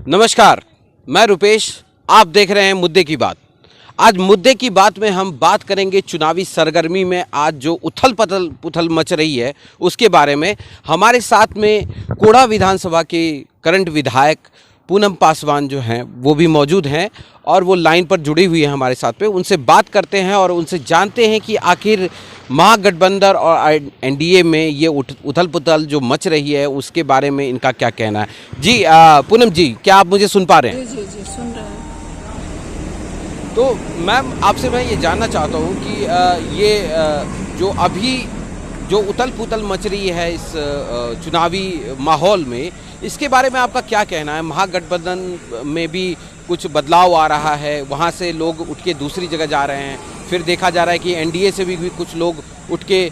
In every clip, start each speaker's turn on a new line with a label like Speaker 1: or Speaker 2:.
Speaker 1: नमस्कार, मैं रुपेश। आप देख रहे हैं मुद्दे की बात। आज मुद्दे की बात में हम बात करेंगे चुनावी सरगर्मी में आज जो उथल पुथल मच रही है उसके बारे में। हमारे साथ में कोढ़ा विधानसभा के करंट विधायक पूनम पासवान जो हैं वो भी मौजूद हैं और वो लाइन पर जुड़ी हुई है हमारे साथ पे। उनसे बात करते हैं और उनसे जानते हैं कि आखिर महागठबंधन और एनडीए में ये उथल पुथल जो मच रही है उसके बारे में इनका क्या कहना है। जी पूनम जी, क्या आप मुझे सुन पा रहे हैं?
Speaker 2: जी सुन रहे हैं।
Speaker 1: तो मैम आपसे मैं ये जानना चाहता हूँ कि ये जो अभी जो उथल पुथल मच रही है इस चुनावी माहौल में, इसके बारे में आपका क्या कहना है? महागठबंधन में भी कुछ बदलाव आ रहा है, वहाँ से लोग उठ के दूसरी जगह जा रहे हैं, फिर देखा जा रहा है कि एनडीए से भी कुछ लोग उठ के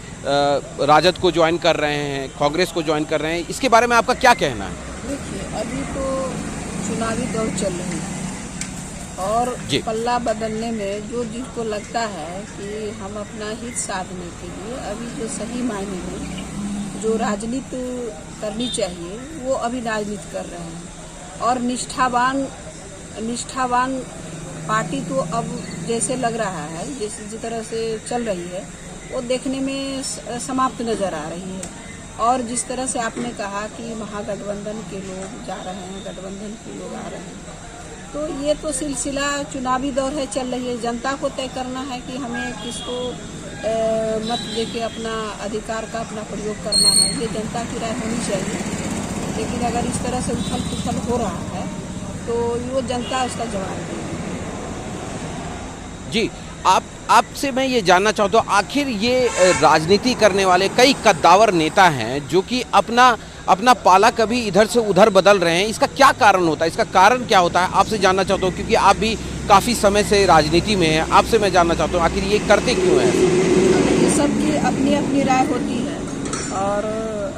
Speaker 1: राजद को ज्वाइन कर रहे हैं, कांग्रेस को ज्वाइन कर रहे हैं। इसके बारे में आपका क्या कहना है?
Speaker 2: देखिए, अभी तो चुनावी दौर चल रही है और पल्ला बदलने में जो जिसको लगता है कि हम अपना हित साधने के लिए अभी जो सही मायने में जो राजनीति करनी चाहिए वो अभी राजनीति कर रहे हैं। और निष्ठावान पार्टी तो अब जैसे लग रहा है, जिस तरह से चल रही है वो देखने में समाप्त नजर आ रही है। और जिस तरह से आपने कहा कि महागठबंधन के लोग जा रहे हैं, गठबंधन के लोग आ रहे हैं, तो ये तो सिलसिला चुनावी दौर है, चल रही है। जनता को तय करना है कि हमें किसको मत देके अपना अधिकार का अपना प्रयोग करना है, ये जनता की राय होनी चाहिए। लेकिन अगर इस तरह से उथल पुथल हो रहा है तो वो जनता उसका जवाब देगी।
Speaker 1: जी, आपसे मैं ये जानना चाहता हूँ, आखिर ये राजनीति करने वाले कई कद्दावर नेता हैं जो कि अपना पाला कभी इधर से उधर बदल रहे हैं, इसका क्या कारण होता है? इसका कारण क्या होता है आपसे जानना चाहता हूँ, क्योंकि आप भी काफ़ी समय से राजनीति में हैं। आपसे मैं जानना चाहता हूँ आखिर ये करते क्यों हैं?
Speaker 2: सबकी अपनी अपनी राय होती है और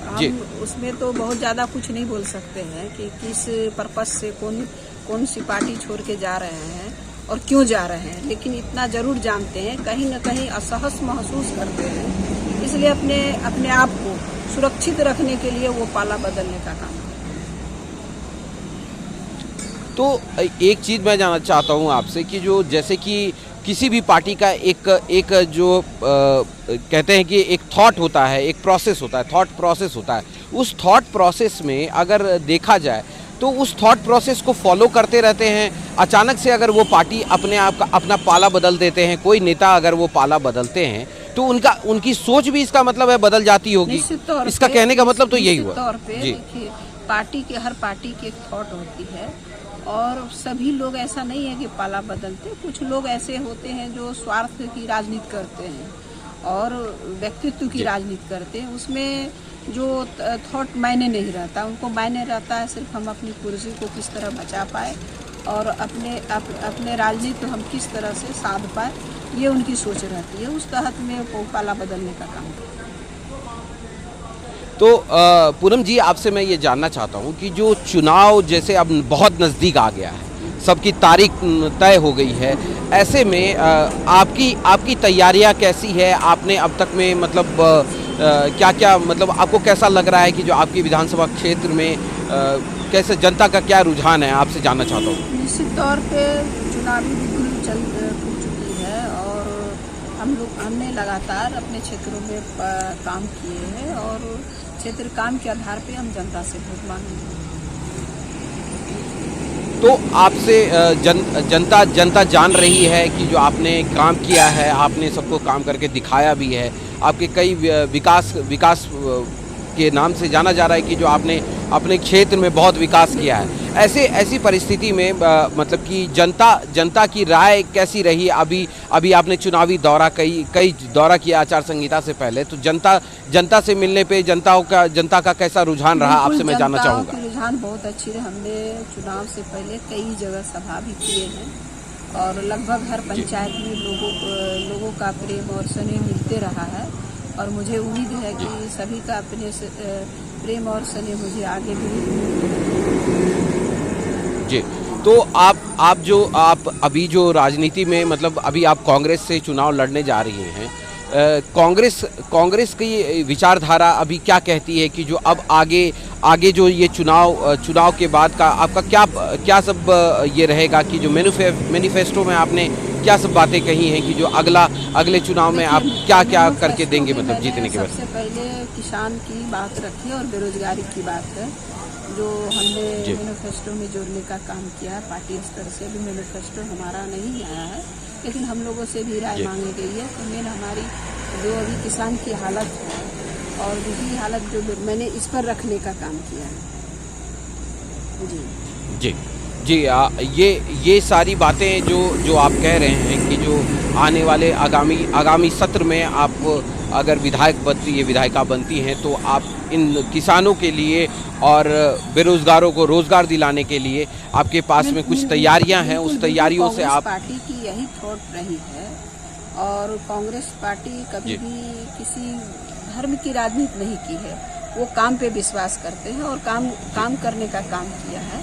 Speaker 2: हम उसमें तो बहुत ज़्यादा कुछ नहीं बोल सकते हैं कि किस पर्पस से कौन सी पार्टी छोड़ के जा रहे हैं और क्यों जा रहे हैं। लेकिन इतना जरूर जानते हैं, कहीं न कहीं असहज महसूस करते हैं, इसलिए अपने आप को सुरक्षित रखने के लिए वो पाला बदलने का काम करते हैं।
Speaker 1: तो एक चीज़ मैं जानना चाहता हूँ आपसे कि जो जैसे कि किसी भी पार्टी का एक जो कहते हैं कि एक थॉट होता है, एक प्रोसेस होता है, थॉट प्रोसेस होता है। उस थॉट प्रोसेस में अगर देखा जाए तो उस थॉट प्रोसेस को फॉलो करते रहते हैं। अचानक से अगर वो पार्टी अपने आप का अपना पाला बदल देते हैं, कोई नेता अगर वो पाला बदलते हैं तो उनकी सोच भी इसका मतलब है बदल जाती होगी। इसका कहने का मतलब तो यही हुआ।
Speaker 2: तौर पे देखिए, हर पार्टी की एक थॉट होती है और सभी लोग ऐसा नहीं है कि पाला बदलते। कुछ लोग ऐसे होते हैं जो स्वार्थ की राजनीति करते हैं और व्यक्तित्व की राजनीति करते हैं। उसमें जो थॉट मायने नहीं रहता, उनको मायने रहता है सिर्फ हम अपनी कुर्सी को किस तरह बचा पाए और अपने राजनीति हम किस तरह से साध पाए, ये उनकी सोच रहती है। उस तहत में वो पाला बदलने का काम करते हैं।
Speaker 1: तो पूनम जी, आपसे मैं ये जानना चाहता हूँ कि जो चुनाव जैसे अब बहुत नज़दीक आ गया है, सबकी तारीख तय हो गई है, ऐसे में आपकी तैयारियां कैसी है? आपने अब तक में मतलब क्या मतलब आपको कैसा लग रहा है कि जो आपकी विधानसभा क्षेत्र में कैसे जनता का क्या रुझान है, आपसे जानना चाहता हूँ।
Speaker 2: निश्चित तौर पे चुनावी बिल्कुल फूट चुकी है और हमने लगातार अपने क्षेत्रों में काम किए हैं और क्षेत्र काम के आधार पे हम जनता से वोट मांगेंगे।
Speaker 1: तो आपसे जनता जान रही है कि जो आपने काम किया है, आपने सबको काम करके दिखाया भी है। आपके कई विकास के नाम से जाना जा रहा है कि जो आपने अपने क्षेत्र में बहुत विकास किया है। ऐसी परिस्थिति में मतलब कि जनता की राय कैसी रही? अभी आपने चुनावी दौरा कई दौरा किया आचार संहिता से पहले, तो जनता से मिलने पे जनता का कैसा रुझान रहा, आपसे मैं जानना चाहूँगा।
Speaker 2: रुझान बहुत अच्छी है। हमने चुनाव से पहले कई जगह सभा भी किए हैं और लगभग हर पंचायत में लोगों का प्रेम और स्नेह मिलते रहा है और मुझे उम्मीद है कि सभी का अपने प्रेम और स्नेह मुझे आगे भी।
Speaker 1: जी, तो आप अभी जो राजनीति में मतलब अभी आप कांग्रेस से चुनाव लड़ने जा रही हैं, कांग्रेस की विचारधारा अभी क्या कहती है कि जो अब आगे जो ये चुनाव के बाद का आपका क्या सब ये रहेगा कि जो मैनिफेस्टो में आपने क्या सब बातें कही हैं कि जो अगले चुनाव में आप क्या करके देंगे, मतलब जीतने के बाद?
Speaker 2: सबसे पहले किसान की बात रखी और बेरोजगारी की बात है जो हमने मैनिफेस्टो में जोड़ने का काम किया है। पार्टी स्तर से भी मैनिफेस्टो हमारा नहीं आया है, लेकिन हम लोगों से भी राय मांगी गई है। तो मेन हमारी जो अभी किसान की हालत है और दूसरी हालत जो मैंने इस पर रखने का काम किया है। जी
Speaker 1: जी, ये सारी बातें जो आप कह रहे हैं कि जो आने वाले आगामी सत्र में आप अगर विधायिका बनती हैं तो आप इन किसानों के लिए और बेरोजगारों को रोजगार दिलाने के लिए आपके पास में कुछ तैयारियां हैं, उस तैयारियों से आप?
Speaker 2: पार्टी की यही थॉट रही है और कांग्रेस पार्टी कभी भी किसी धर्म की राजनीति नहीं की है। वो काम पे विश्वास करते हैं और काम करने का काम किया है।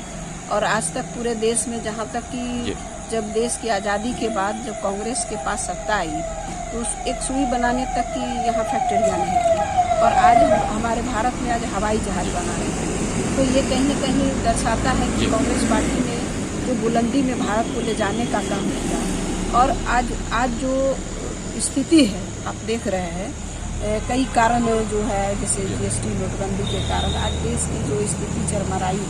Speaker 2: और आज तक पूरे देश में जहाँ तक कि जब देश की आज़ादी के बाद जब कांग्रेस के पास सत्ता आई तो एक सुई बनाने तक की यहाँ फैक्ट्रियाँ नहीं थी और आज हमारे भारत में आज हवाई जहाज बना रहे हैं। तो ये कहीं न कहीं दर्शाता है कि कांग्रेस पार्टी ने जो बुलंदी में भारत को ले जाने का काम किया और आज जो स्थिति है आप देख रहे हैं, कई कारण जो है जैसे जीएसटी नोटबंदी के कारण आज देश की जो स्थिति चरमराई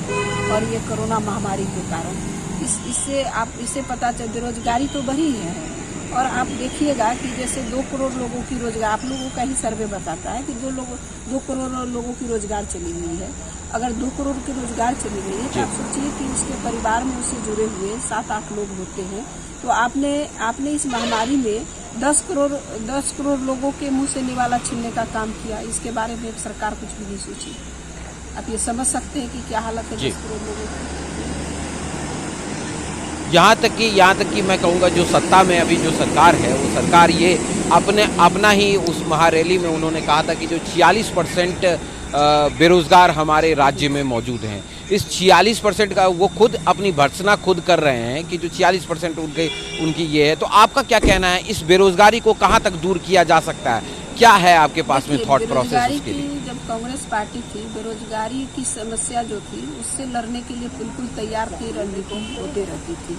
Speaker 2: और ये कोरोना महामारी के कारण इससे पता चल बेरोजगारी तो बढ़ी है। और आप देखिएगा कि जैसे 2 करोड़ लोगों की रोजगार, आप लोगों का ही सर्वे बताता है कि 2 करोड़ लोगों की रोजगार चली गई है। अगर 2 करोड़ की रोजगार चली गई है तो आप सोचिए कि उसके परिवार में उससे जुड़े हुए 7-8 लोग होते हैं। तो आपने इस महामारी में 10 करोड़ लोगों के मुंह से निवाला छीनने का काम किया। इसके बारे में सरकार कुछ भी नहीं सोची। आप ये समझ सकते हैं कि क्या हालत है 10 करोड़ लोगों की।
Speaker 1: यहाँ तक कि मैं कहूँगा जो सत्ता में अभी जो सरकार है वो सरकार ये अपना ही उस महारैली में उन्होंने कहा था कि जो 46% बेरोजगार हमारे राज्य में मौजूद हैं, इस 46% का वो खुद अपनी भर्त्सना खुद कर रहे हैं कि जो 46% उनकी ये है। तो आपका क्या कहना है, इस बेरोजगारी को कहाँ तक दूर किया जा सकता है? क्या है आपके पास में थॉट प्रोसेस उसके लिए?
Speaker 2: जब कांग्रेस पार्टी थी बेरोजगारी की समस्या जो थी उससे लड़ने के लिए बिल्कुल तैयार थी, रणनीति होते रहती थी।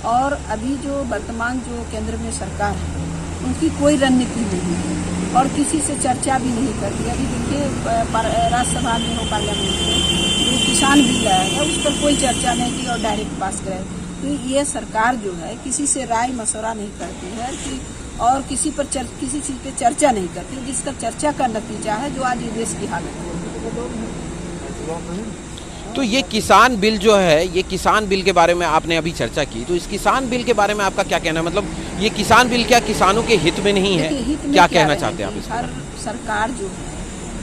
Speaker 2: और अभी जो वर्तमान जो केंद्र में सरकार है उनकी कोई रणनीति नहीं है और किसी से चर्चा भी नहीं करती। अभी देखिए राज्यसभा में हो पार्लियामेंट में जो किसान बिल आया है उस पर कोई चर्चा नहीं की और डायरेक्ट पास कराए। तो ये सरकार जो है किसी से राय मशवरा नहीं करती है कि और किसी चीज़ पे चर्चा नहीं करती, जिसका चर्चा का नतीजा है जो आज देश की हालत है।
Speaker 1: तो ये किसान बिल जो है, ये किसान बिल के बारे में आपने अभी चर्चा की, तो इस किसान बिल के बारे में आपका क्या कहना है? मतलब ये किसान बिल क्या किसानों के हित में नहीं है? क्या कहना चाहते हैं आप इस?
Speaker 2: हर सरकार जो है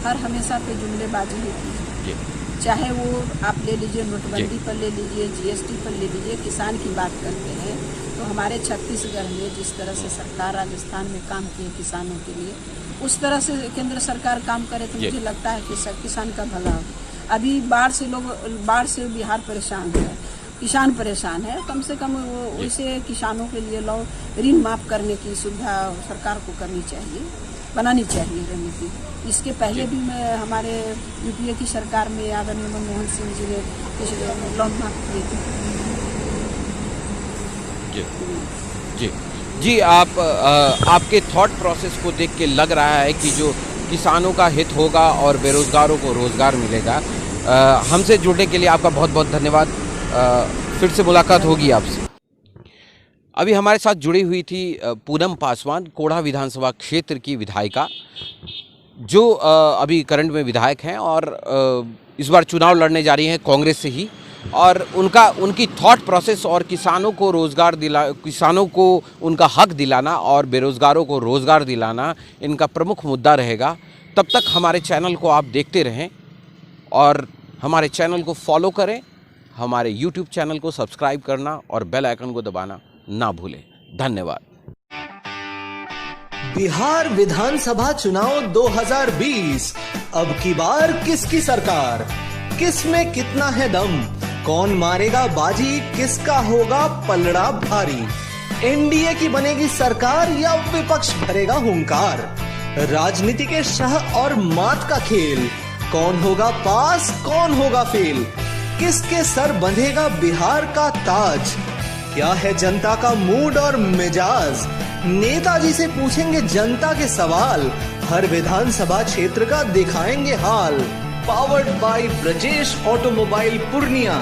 Speaker 2: हर हमेशा पे जुमलेबाजी होती है, चाहे वो आप ले लीजिए नोटबंदी पर ले लीजिए, जीएसटी पर ले लीजिए, किसान की बात करते हैं। तो हमारे छत्तीसगढ़ में जिस तरह से सरकार राजस्थान में काम किए किसानों के लिए, उस तरह से केंद्र सरकार काम करे तो मुझे लगता है कि किसान का भला हो। अभी बाढ़ से बिहार परेशान है, किसान परेशान है। कम से कम उसे किसानों के लिए ऋण माफ करने की सुविधा सरकार को करनी चाहिए, बनानी चाहिए रणनीति। इसके पहले भी मैं हमारे यूपीए की सरकार में आदरणीय मनमोहन सिंह जी ने लोन माफ किए थे।
Speaker 1: जी, आपके थॉट प्रोसेस को देख के लग रहा है कि जो किसानों का हित होगा और बेरोजगारों को रोजगार मिलेगा। हमसे जुड़ने के लिए आपका बहुत बहुत धन्यवाद। फिर से मुलाकात होगी आपसे। अभी हमारे साथ जुड़ी हुई थी पूनम पासवान, कोढ़ा विधानसभा क्षेत्र की विधायिका, जो अभी करंट में विधायक हैं और इस बार चुनाव लड़ने जा रही हैं कांग्रेस से ही। और उनकी थॉट प्रोसेस और किसानों को उनका हक दिलाना और बेरोजगारों को रोज़गार दिलाना इनका प्रमुख मुद्दा रहेगा। तब तक हमारे चैनल को आप देखते रहें और हमारे चैनल को फॉलो करें, हमारे यूट्यूब चैनल को सब्सक्राइब करना और बेल आइकन को दबाना ना भूलें। धन्यवाद।
Speaker 3: बिहार विधानसभा चुनाव 2020, अब की बार किसकी सरकार, किस में कितना है दम, कौन मारेगा बाजी, किसका होगा पलड़ा भारी। एनडीए की बनेगी सरकार या विपक्ष भरेगा हुंकार? राजनीति के शह और मात का खेल, कौन होगा पास कौन होगा फेल? किसके सर बंधेगा बिहार का ताज? क्या है जनता का मूड और मिजाज? नेताजी से पूछेंगे जनता के सवाल, हर विधानसभा क्षेत्र का दिखाएंगे हाल। Powered by Brajesh automobile Purnia.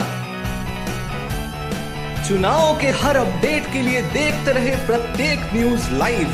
Speaker 3: चुनाव के हर अपडेट के लिए देखते रहे प्रत्येक न्यूज लाइव।